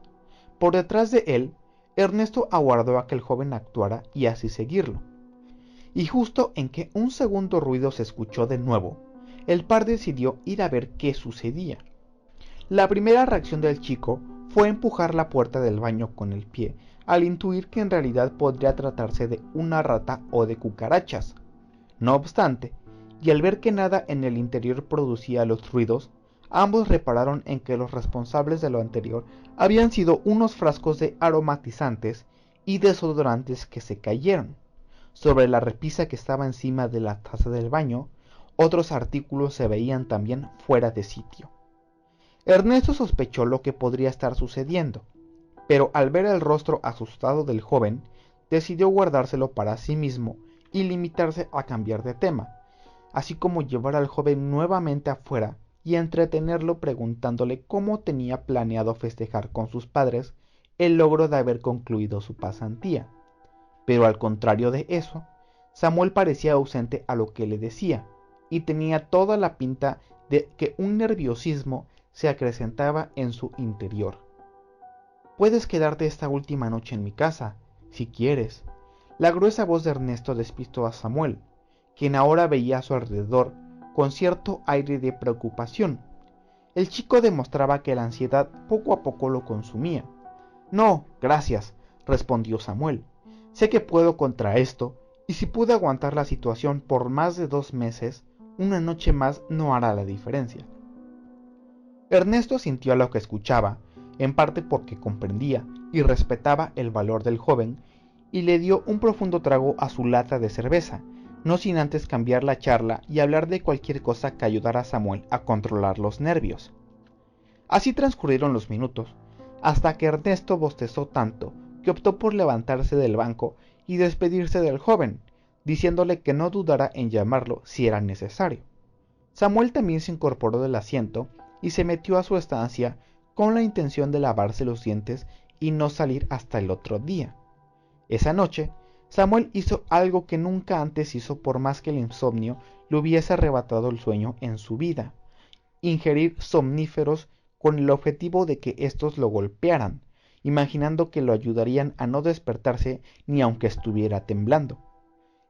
Speaker 1: Por detrás de él, Ernesto aguardó a que el joven actuara y así seguirlo. Y justo en que un segundo ruido se escuchó de nuevo, el par decidió ir a ver qué sucedía. La primera reacción del chico fue empujar la puerta del baño con el pie, al intuir que en realidad podría tratarse de una rata o de cucarachas. No obstante, y al ver que nada en el interior producía los ruidos, ambos repararon en que los responsables de lo anterior habían sido unos frascos de aromatizantes y desodorantes que se cayeron. Sobre la repisa que estaba encima de la taza del baño, otros artículos se veían también fuera de sitio. Ernesto sospechó lo que podría estar sucediendo, pero al ver el rostro asustado del joven, decidió guardárselo para sí mismo y limitarse a cambiar de tema, así como llevar al joven nuevamente afuera y entretenerlo preguntándole cómo tenía planeado festejar con sus padres el logro de haber concluido su pasantía. Pero al contrario de eso, Samuel parecía ausente a lo que le decía, y tenía toda la pinta de que un nerviosismo se acrecentaba en su interior. «Puedes quedarte esta última noche en mi casa, si quieres». La gruesa voz de Ernesto despistó a Samuel, quien ahora veía a su alrededor con cierto aire de preocupación. El chico demostraba que la ansiedad poco a poco lo consumía. «No, gracias», respondió Samuel. «Sé que puedo contra esto, y si pude aguantar la situación por más de 2 meses, una noche más no hará la diferencia». Ernesto sintió a lo que escuchaba, en parte porque comprendía y respetaba el valor del joven, y le dio un profundo trago a su lata de cerveza, no sin antes cambiar la charla y hablar de cualquier cosa que ayudara a Samuel a controlar los nervios. Así transcurrieron los minutos, hasta que Ernesto bostezó tanto que optó por levantarse del banco y despedirse del joven, diciéndole que no dudara en llamarlo si era necesario. Samuel también se incorporó del asiento y se metió a su estancia con la intención de lavarse los dientes y no salir hasta el otro día. Esa noche, Samuel hizo algo que nunca antes hizo por más que el insomnio le hubiese arrebatado el sueño en su vida: ingerir somníferos con el objetivo de que éstos lo golpearan, imaginando que lo ayudarían a no despertarse ni aunque estuviera temblando.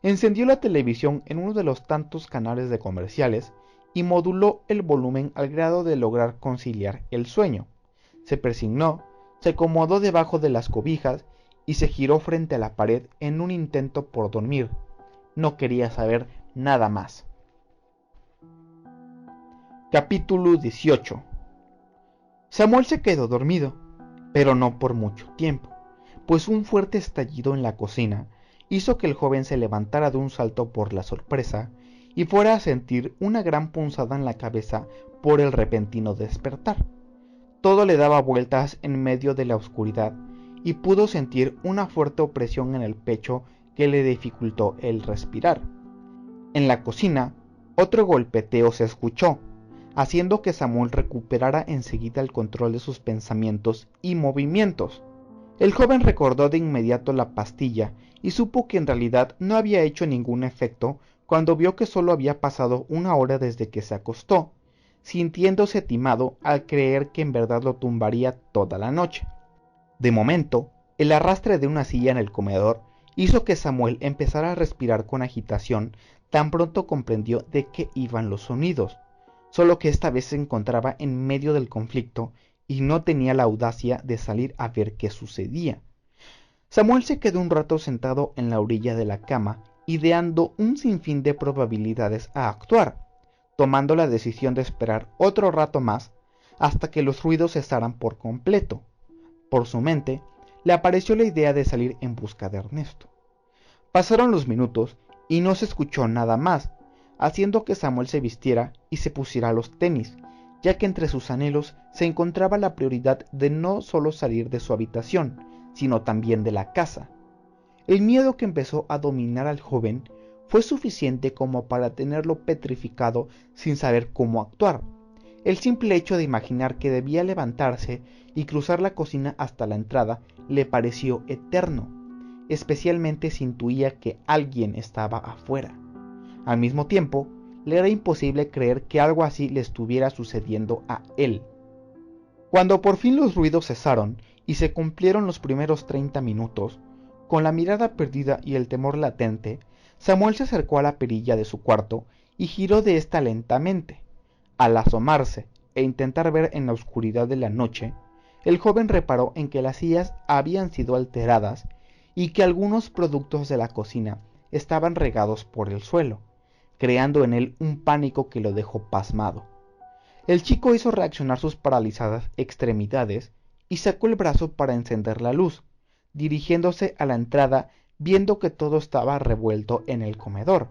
Speaker 1: Encendió la televisión en uno de los tantos canales de comerciales y moduló el volumen al grado de lograr conciliar el sueño. Se persignó, se acomodó debajo de las cobijas y se giró frente a la pared en un intento por dormir. No quería saber nada más. Capítulo 18. Samuel se quedó dormido, pero no por mucho tiempo, pues un fuerte estallido en la cocina hizo que el joven se levantara de un salto por la sorpresa y fuera a sentir una gran punzada en la cabeza por el repentino despertar. Todo le daba vueltas en medio de la oscuridad y pudo sentir una fuerte opresión en el pecho que le dificultó el respirar. En la cocina, otro golpeteo se escuchó, haciendo que Samuel recuperara enseguida el control de sus pensamientos y movimientos. El joven recordó de inmediato la pastilla y supo que en realidad no había hecho ningún efecto cuando vio que solo había pasado una hora desde que se acostó, sintiéndose timado al creer que en verdad lo tumbaría toda la noche. De momento, el arrastre de una silla en el comedor hizo que Samuel empezara a respirar con agitación tan pronto comprendió de qué iban los sonidos, solo que esta vez se encontraba en medio del conflicto y no tenía la audacia de salir a ver qué sucedía. Samuel se quedó un rato sentado en la orilla de la cama, ideando un sinfín de probabilidades a actuar, tomando la decisión de esperar otro rato más hasta que los ruidos cesaran por completo. Por su mente le apareció la idea de salir en busca de Ernesto. Pasaron los minutos y no se escuchó nada más, haciendo que Samuel se vistiera y se pusiera los tenis, ya que entre sus anhelos se encontraba la prioridad de no solo salir de su habitación, sino también de la casa. El miedo que empezó a dominar al joven fue suficiente como para tenerlo petrificado sin saber cómo actuar. El simple hecho de imaginar que debía levantarse y cruzar la cocina hasta la entrada le pareció eterno, especialmente si intuía que alguien estaba afuera. Al mismo tiempo, le era imposible creer que algo así le estuviera sucediendo a él. Cuando por fin los ruidos cesaron y se cumplieron los primeros 30 minutos, con la mirada perdida y el temor latente, Samuel se acercó a la perilla de su cuarto y giró de ésta lentamente. Al asomarse e intentar ver en la oscuridad de la noche, el joven reparó en que las sillas habían sido alteradas y que algunos productos de la cocina estaban regados por el suelo, creando en él un pánico que lo dejó pasmado. El chico hizo reaccionar sus paralizadas extremidades y sacó el brazo para encender la luz, dirigiéndose a la entrada viendo que todo estaba revuelto en el comedor.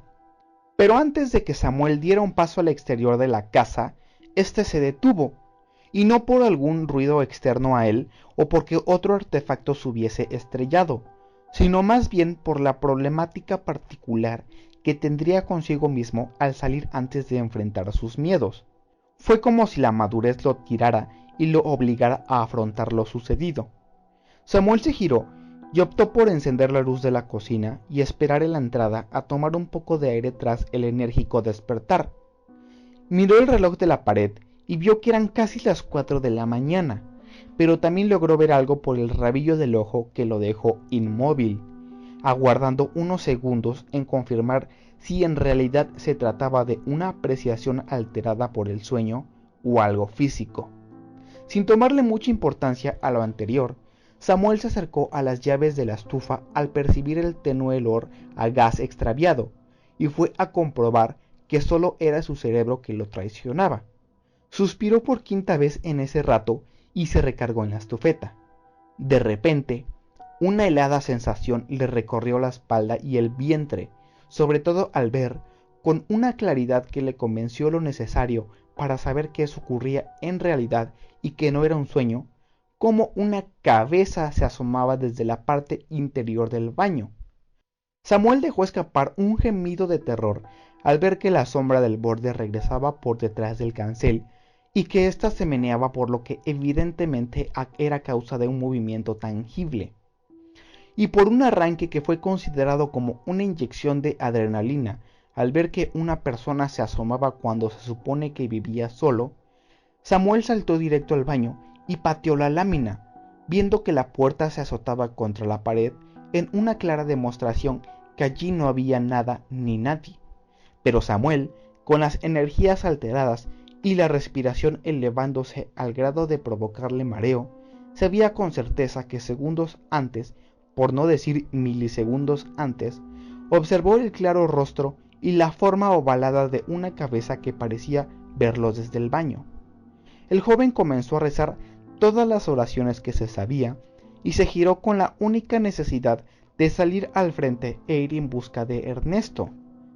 Speaker 1: Pero antes de que Samuel diera un paso al exterior de la casa, éste se detuvo, y no por algún ruido externo a él o porque otro artefacto se hubiese estrellado, sino más bien por la problemática particular que tendría consigo mismo al salir antes de enfrentar sus miedos. Fue como si la madurez lo tirara y lo obligara a afrontar lo sucedido. Samuel se giró y optó por encender la luz de la cocina y esperar en la entrada a tomar un poco de aire tras el enérgico despertar. Miró el reloj de la pared y vio que eran casi las 4 de la mañana, pero también logró ver algo por el rabillo del ojo que lo dejó inmóvil, aguardando unos segundos en confirmar si en realidad se trataba de una apreciación alterada por el sueño o algo físico. Sin tomarle mucha importancia a lo anterior, Samuel se acercó a las llaves de la estufa al percibir el tenue olor a gas extraviado y fue a comprobar que solo era su cerebro que lo traicionaba. Suspiró por quinta vez en ese rato y se recargó en la estufeta. De repente, una helada sensación le recorrió la espalda y el vientre, sobre todo al ver, con una claridad que le convenció lo necesario para saber que eso ocurría en realidad y que no era un sueño, cómo una cabeza se asomaba desde la parte interior del baño. Samuel dejó escapar un gemido de terror al ver que la sombra del borde regresaba por detrás del cancel y que ésta se meneaba por lo que evidentemente era causa de un movimiento tangible. Y por un arranque que fue considerado como una inyección de adrenalina al ver que una persona se asomaba cuando se supone que vivía solo, Samuel saltó directo al baño y pateó la lámina, viendo que la puerta se azotaba contra la pared en una clara demostración que allí no había nada ni nadie. Pero Samuel, con las energías alteradas y la respiración elevándose al grado de provocarle mareo, sabía con certeza que segundos antes, por no decir milisegundos antes, observó el claro rostro y la forma ovalada de una cabeza que parecía verlos desde el baño. El joven comenzó a rezar todas las oraciones que se sabía y se giró con la única necesidad de salir al frente e ir en busca de Ernesto.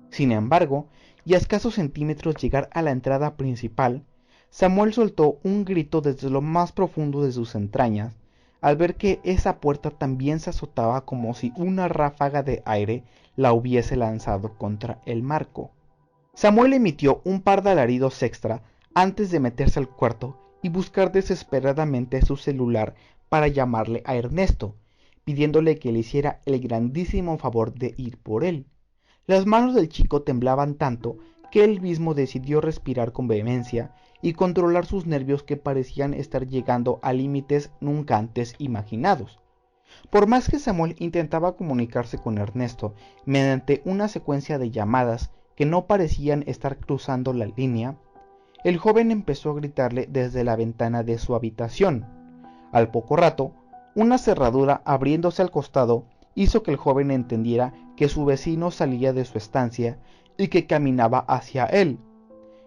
Speaker 1: Sin embargo, y a escasos centímetros llegar a la entrada principal, Samuel soltó un grito desde lo más profundo de sus entrañas al ver que esa puerta también se azotaba como si una ráfaga de aire la hubiese lanzado contra el marco. Samuel emitió un par de alaridos extra antes de meterse al cuarto y buscar desesperadamente su celular para llamarle a Ernesto, pidiéndole que le hiciera el grandísimo favor de ir por él. Las manos del chico temblaban tanto que él mismo decidió respirar con vehemencia y controlar sus nervios que parecían estar llegando a límites nunca antes imaginados. Por más que Samuel intentaba comunicarse con Ernesto mediante una secuencia de llamadas que no parecían estar cruzando la línea, el joven empezó a gritarle desde la ventana de su habitación. Al poco rato, una cerradura abriéndose al costado hizo que el joven entendiera que su vecino salía de su estancia y que caminaba hacia él.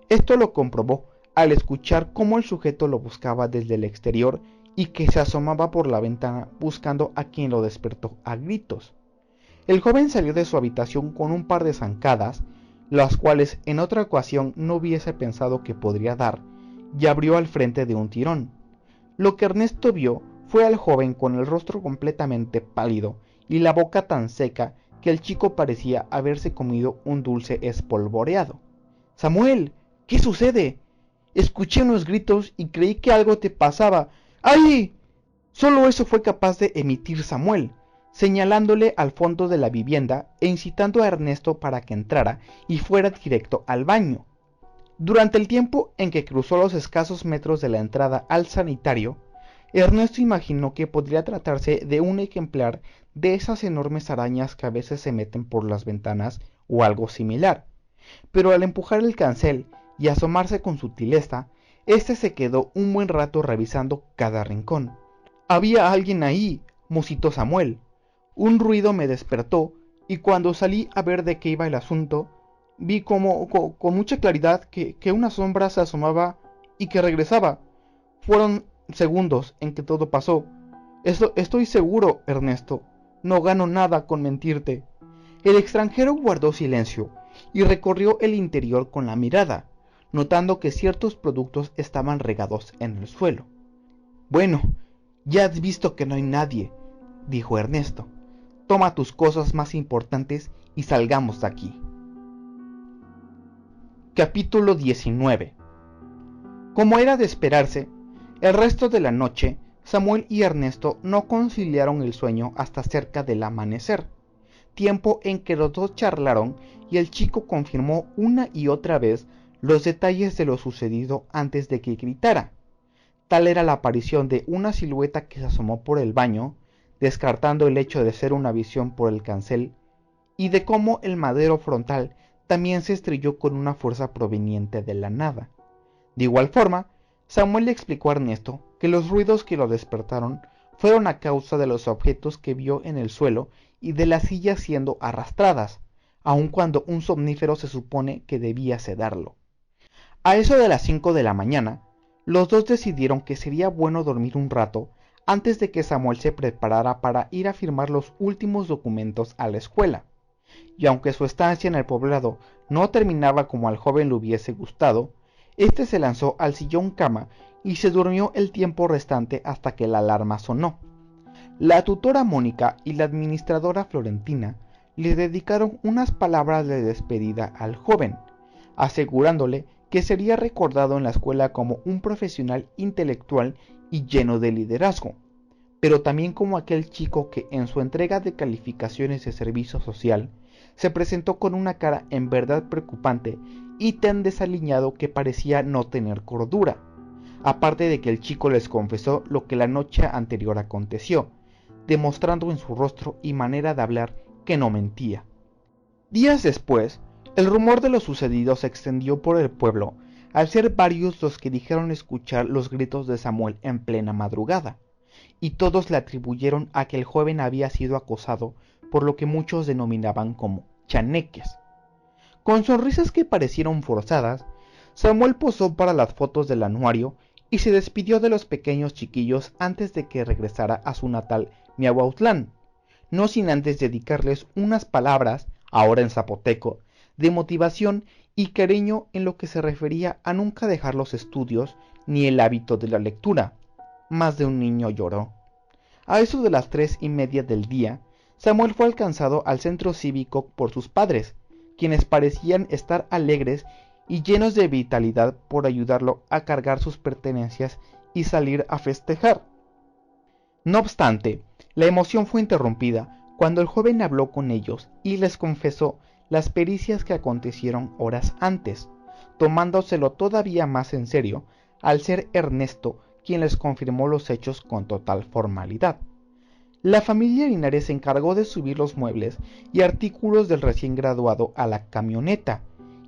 Speaker 1: Esto lo comprobó al escuchar cómo el sujeto lo buscaba desde el exterior y que se asomaba por la ventana buscando a quien lo despertó a gritos. El joven salió de su habitación con un par de zancadas, las cuales en otra ocasión no hubiese pensado que podría dar, y abrió al frente de un tirón. Lo que Ernesto vio fue al joven con el rostro completamente pálido y la boca tan seca que el chico parecía haberse comido un dulce espolvoreado. «¡Samuel! ¿Qué sucede? Escuché unos gritos y creí que algo te pasaba. ¡Ay!». Solo eso fue capaz de emitir Samuel, señalándole al fondo de la vivienda e incitando a Ernesto para que entrara y fuera directo al baño. Durante el tiempo en que cruzó los escasos metros de la entrada al sanitario, Ernesto imaginó que podría tratarse de un ejemplar de esas enormes arañas que a veces se meten por las ventanas o algo similar. Pero al empujar el cancel y asomarse con sutileza, este se quedó un buen rato revisando cada rincón. «Había alguien ahí», musitó Samuel. «Un ruido me despertó y cuando salí a ver de qué iba el asunto, vi con mucha claridad que una sombra se asomaba y que regresaba. Fueron segundos en que todo pasó. Estoy seguro, Ernesto. No gano nada con mentirte». El extranjero guardó silencio y recorrió el interior con la mirada, notando que ciertos productos estaban regados en el suelo. «Bueno, ya has visto que no hay nadie», dijo Ernesto. «Toma tus cosas más importantes y salgamos de aquí». Capítulo 19. Como era de esperarse, el resto de la noche, Samuel y Ernesto no conciliaron el sueño hasta cerca del amanecer, tiempo en que los dos charlaron y el chico confirmó una y otra vez los detalles de lo sucedido antes de que gritara. Tal era la aparición de una silueta que se asomó por el baño, descartando el hecho de ser una visión por el cancel, y de cómo el madero frontal también se estrelló con una fuerza proveniente de la nada. De igual forma, Samuel le explicó a Ernesto que los ruidos que lo despertaron fueron a causa de los objetos que vio en el suelo y de las sillas siendo arrastradas, aun cuando un somnífero se supone que debía sedarlo. A eso de las 5 de la mañana, los dos decidieron que sería bueno dormir un rato antes de que Samuel se preparara para ir a firmar los últimos documentos a la escuela. Y aunque su estancia en el poblado no terminaba como al joven le hubiese gustado, este se lanzó al sillón cama y se durmió el tiempo restante hasta que la alarma sonó. La tutora Mónica y la administradora Florentina le dedicaron unas palabras de despedida al joven, asegurándole que sería recordado en la escuela como un profesional intelectual y lleno de liderazgo, pero también como aquel chico que en su entrega de calificaciones de servicio social se presentó con una cara en verdad preocupante y tan desaliñado que parecía no tener cordura, aparte de que el chico les confesó lo que la noche anterior aconteció, demostrando en su rostro y manera de hablar que no mentía. Días después, el rumor de lo sucedido se extendió por el pueblo, al ser varios los que dijeron escuchar los gritos de Samuel en plena madrugada, y todos le atribuyeron a que el joven había sido acosado por lo que muchos denominaban como chaneques. Con sonrisas que parecieron forzadas, Samuel posó para las fotos del anuario y se despidió de los pequeños chiquillos antes de que regresara a su natal Miahuatlán, no sin antes dedicarles unas palabras, ahora en zapoteco, de motivación y cariño en lo que se refería a nunca dejar los estudios ni el hábito de la lectura. Más de un niño lloró. A eso de las 3:30 del día, Samuel fue alcanzado al centro cívico por sus padres, quienes parecían estar alegres y llenos de vitalidad por ayudarlo a cargar sus pertenencias y salir a festejar. No obstante, la emoción fue interrumpida cuando el joven habló con ellos y les confesó las pericias que acontecieron horas antes, tomándoselo todavía más en serio al ser Ernesto quien les confirmó los hechos con total formalidad. La familia Linares se encargó de subir los muebles y artículos del recién graduado a la camioneta,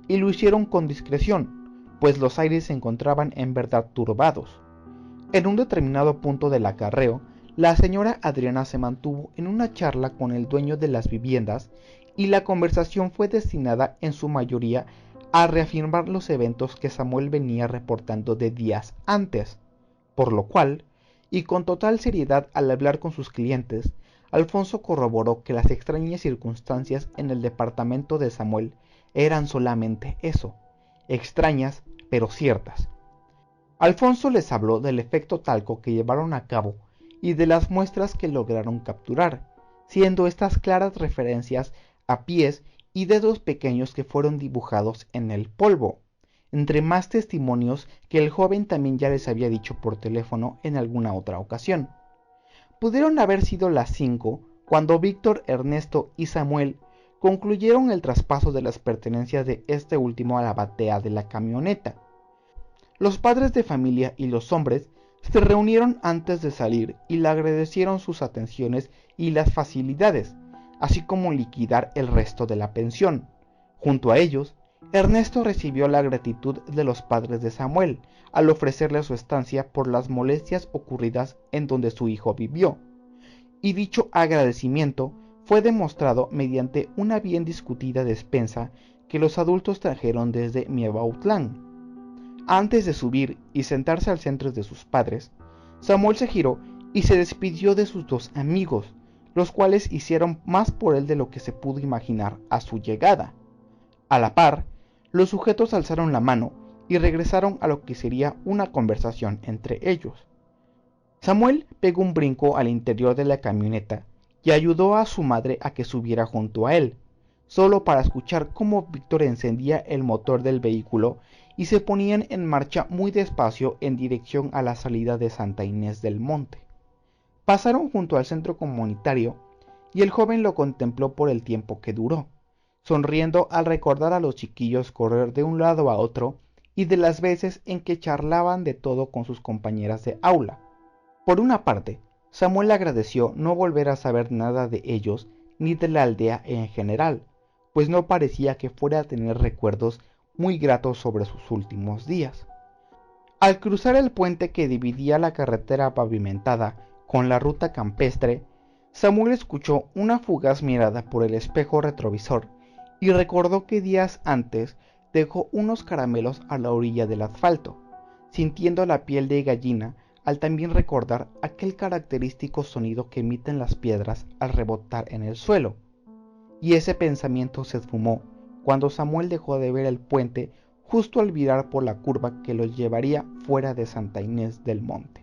Speaker 1: y lo hicieron con discreción, pues los aires se encontraban en verdad turbados. En un determinado punto del acarreo, la señora Adriana se mantuvo en una charla con el dueño de las viviendas y la conversación fue destinada en su mayoría a reafirmar los eventos que Samuel venía reportando de días antes, por lo cual, y con total seriedad al hablar con sus clientes, Alfonso corroboró que las extrañas circunstancias en el departamento de Samuel eran solamente eso, extrañas pero ciertas. Alfonso les habló del efecto talco que llevaron a cabo y de las muestras que lograron capturar, siendo estas claras referencias a pies y dedos pequeños que fueron dibujados en el polvo, entre más testimonios que el joven también ya les había dicho por teléfono en alguna otra ocasión. Pudieron haber sido las 5 cuando Víctor, Ernesto y Samuel concluyeron el traspaso de las pertenencias de este último a la batea de la camioneta. Los padres de familia y los hombres se reunieron antes de salir y le agradecieron sus atenciones y las facilidades, así como liquidar el resto de la pensión. Junto a ellos, Ernesto recibió la gratitud de los padres de Samuel al ofrecerle su estancia por las molestias ocurridas en donde su hijo vivió, y dicho agradecimiento fue demostrado mediante una bien discutida despensa que los adultos trajeron desde Miahuatlán. Antes de subir y sentarse al centro de sus padres, Samuel se giró y se despidió de sus dos amigos, los cuales hicieron más por él de lo que se pudo imaginar a su llegada. A la par, los sujetos alzaron la mano y regresaron a lo que sería una conversación entre ellos. Samuel pegó un brinco al interior de la camioneta y ayudó a su madre a que subiera junto a él, solo para escuchar cómo Víctor encendía el motor del vehículo y se ponían en marcha muy despacio en dirección a la salida de Santa Inés del Monte. Pasaron junto al centro comunitario y el joven lo contempló por el tiempo que duró, sonriendo al recordar a los chiquillos correr de un lado a otro y de las veces en que charlaban de todo con sus compañeras de aula. Por una parte, Samuel agradeció no volver a saber nada de ellos ni de la aldea en general, pues no parecía que fuera a tener recuerdos muy gratos sobre sus últimos días. Al cruzar el puente que dividía la carretera pavimentada con la ruta campestre, Samuel escuchó una fugaz mirada por el espejo retrovisor y recordó que días antes dejó unos caramelos a la orilla del asfalto, sintiendo la piel de gallina al también recordar aquel característico sonido que emiten las piedras al rebotar en el suelo. Y ese pensamiento se esfumó cuando Samuel dejó de ver el puente justo al virar por la curva que los llevaría fuera de Santa Inés del Monte.